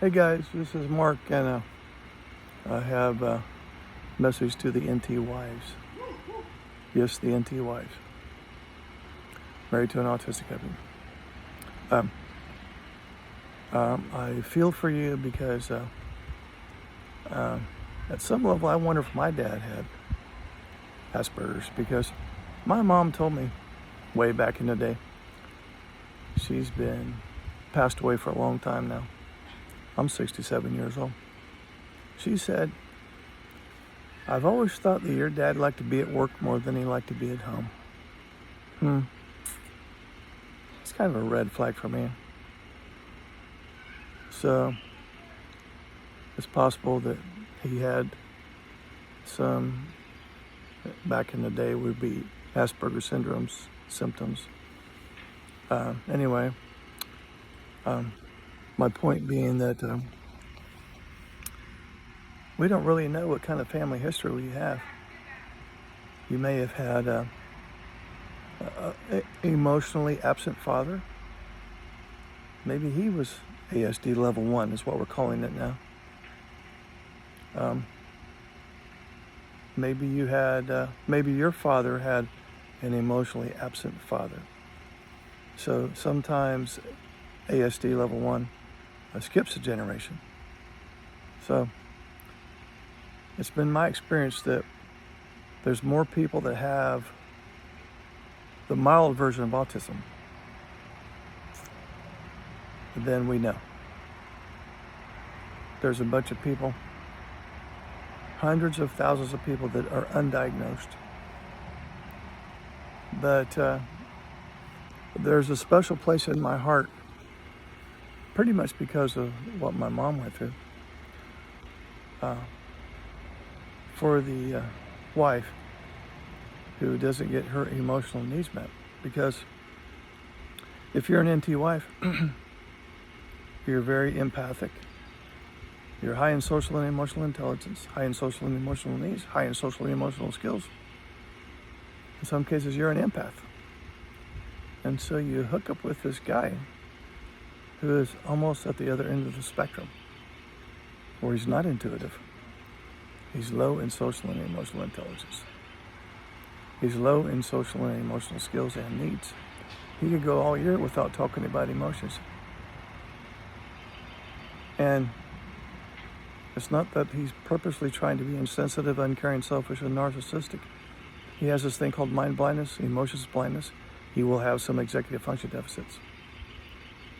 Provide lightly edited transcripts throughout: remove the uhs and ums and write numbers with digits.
Hey guys, this is Mark, and I have a message to the NT wives. Yes, the NT wives. Married to an autistic husband. I feel for you because at some level I wonder if my dad had Asperger's, because my mom told me way back in the day. She's been passed away for a long time now. I'm 67 years old. She said, I've always thought that your dad liked to be at work more than he liked to be at home. It's kind of a red flag for me. So it's possible that he had some, back in the day, would be Asperger's syndrome's symptoms. Anyway, my point being that we don't really know what kind of family history we have. You may have had a emotionally absent father. Maybe he was ASD level 1 is what we're calling it now. Maybe you had, maybe your father had an emotionally absent father. So sometimes ASD level 1 skips a generation. So it's been my experience that there's more people that have the mild version of autism than we know. There's a bunch of people, hundreds of thousands of people that are undiagnosed. But there's a special place in my heart, pretty much because of what my mom went through, for the wife who doesn't get her emotional needs met. Because if you're an NT wife, you're very empathic. You're high in social and emotional intelligence, high in social and emotional needs, high in social and emotional skills. In some cases, you're an empath. And so you hook up with this guy who is almost at the other end of the spectrum, where he's not intuitive. He's low in social and emotional intelligence. He's low in social and emotional skills and needs. He could go all year without talking about emotions. And it's not that he's purposely trying to be insensitive, uncaring, selfish, and narcissistic. He has this thing called mind blindness, emotions blindness. He will have some executive function deficits.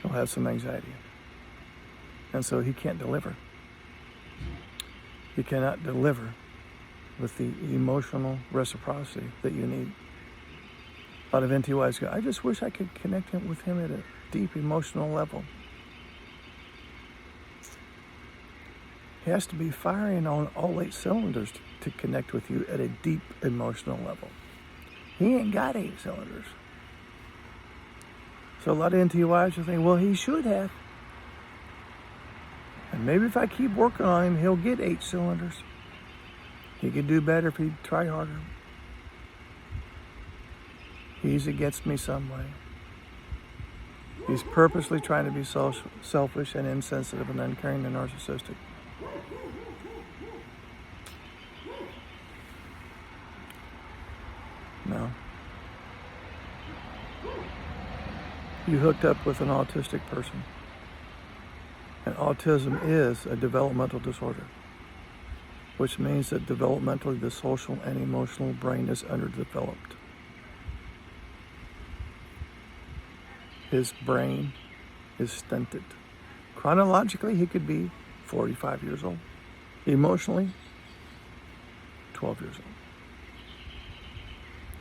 He'll have some anxiety. And so he can't deliver. He cannot deliver with the emotional reciprocity that you need. A lot of NT wives go, I just wish I could connect with him at a deep emotional level. He has to be firing on all 8 cylinders to connect with you at a deep emotional level. He ain't got 8 cylinders. So a lot of NT wives will think, well, he should have. And maybe if I keep working on him, he'll get 8 cylinders. He could do better if he'd try harder. He's against me some way. He's purposely trying to be selfish and insensitive and uncaring and narcissistic. No. You hooked up with an autistic person. And autism is a developmental disorder, which means that developmentally the social and emotional brain is underdeveloped. His brain is stunted. Chronologically, he could be 45 years old. Emotionally, 12 years old.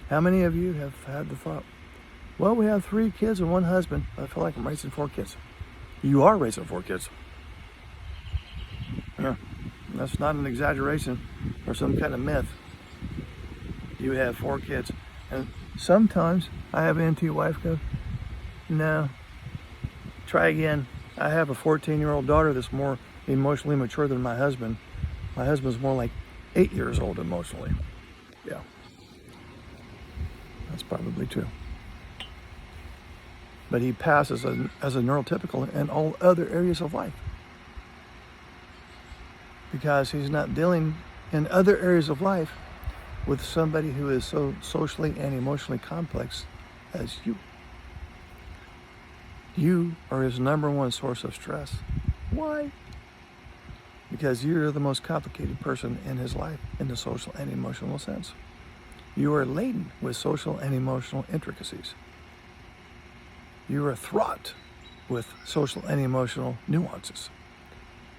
How many of you have had the thought, well, we have 3 kids and 1 husband. I feel like I'm raising 4 kids. You are raising 4 kids. Yeah, that's not an exaggeration or some kind of myth. You have 4 kids. And sometimes I have an NT wife go, no, try again. I have a 14-year-old daughter that's more emotionally mature than my husband. My husband's more like 8 years old emotionally. Yeah, that's probably true. But he passes as a neurotypical in all other areas of life. because he's not dealing in other areas of life with somebody who is so socially and emotionally complex as you. You are his number one source of stress. Why? Because you're the most complicated person in his life in the social and emotional sense. You are laden with social and emotional intricacies. You are fraught with social and emotional nuances.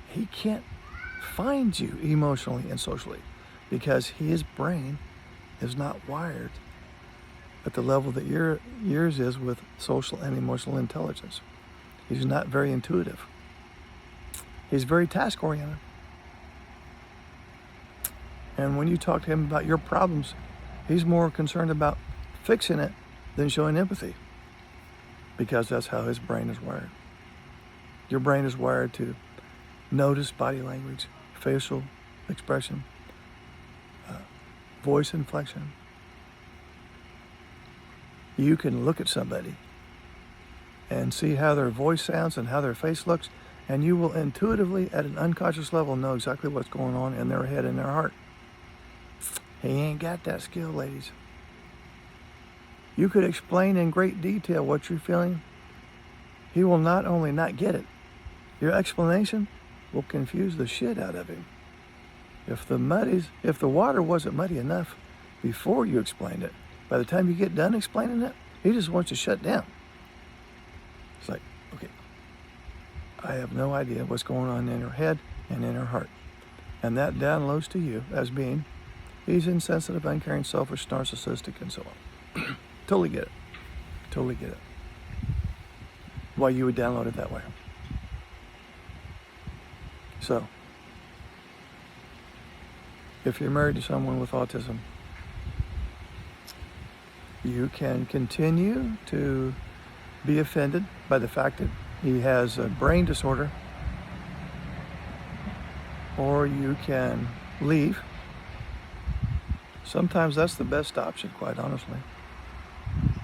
He can't find you emotionally and socially because his brain is not wired at the level that yours is with social and emotional intelligence. He's not very intuitive. He's very task-oriented. And when you talk to him about your problems, he's more concerned about fixing it than showing empathy, because that's how his brain is wired. Your brain is wired to notice body language, facial expression, voice inflection. You can look at somebody and see how their voice sounds and how their face looks, and you will intuitively, at an unconscious level, know exactly what's going on in their head and their heart. He ain't got that skill, ladies. You could explain in great detail what you're feeling. He will not only not get it, your explanation will confuse the shit out of him. If the water wasn't muddy enough before you explained it, by the time you get done explaining it, he just wants to shut down. It's like, okay, I have no idea what's going on in her head and in her heart. And that downloads to you as being, he's insensitive, uncaring, selfish, narcissistic, and so on. Totally get it. Totally get it. Why you would download it that way. So, if you're married to someone with autism, you can continue to be offended by the fact that he has a brain disorder, or you can leave. Sometimes that's the best option, quite honestly.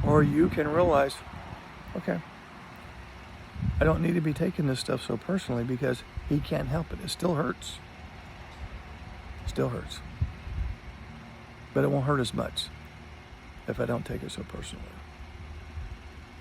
Or you can realize, okay, I don't need to be taking this stuff so personally because he can't help it. It still hurts. Still hurts. But it won't hurt as much if I don't take it so personally.